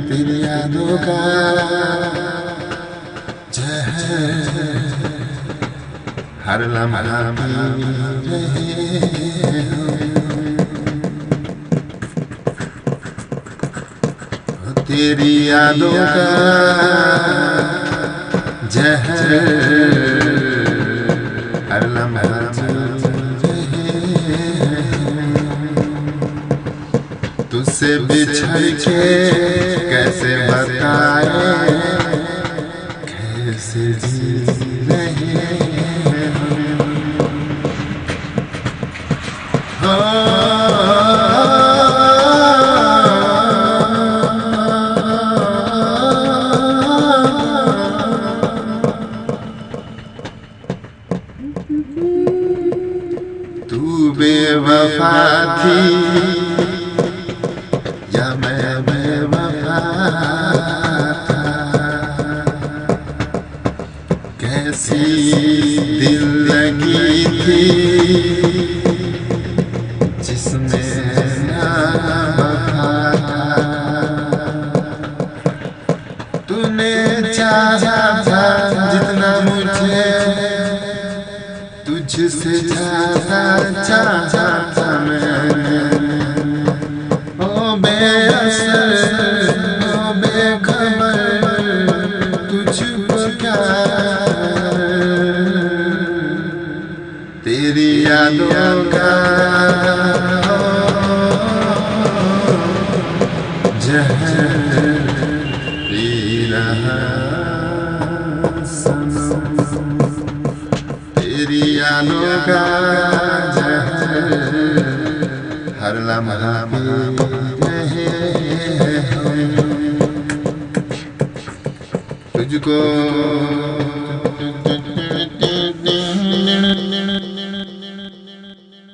तेरी यादों का जहर हर लम्हा पी रहे हो। तेरी यादों का जहर हर लम्हा पी रहे हो। तुझसे बिछड़ के कैसे बताए कैसे जी रहे तू बेवफा थी या मैं बेवफा था। कैसी दिल लगी थी जिसमें ना वफा था। तूने चाहा था जितना मुझे तुझसे ज्यादा चाहा था मैंने। ओ बेअसर ओ बेखबर तुझको क्या तेरी यादों का जहर पी रहा सनम। तेरी यादों का जहर हर लम्हा पी रहे हो। तुझको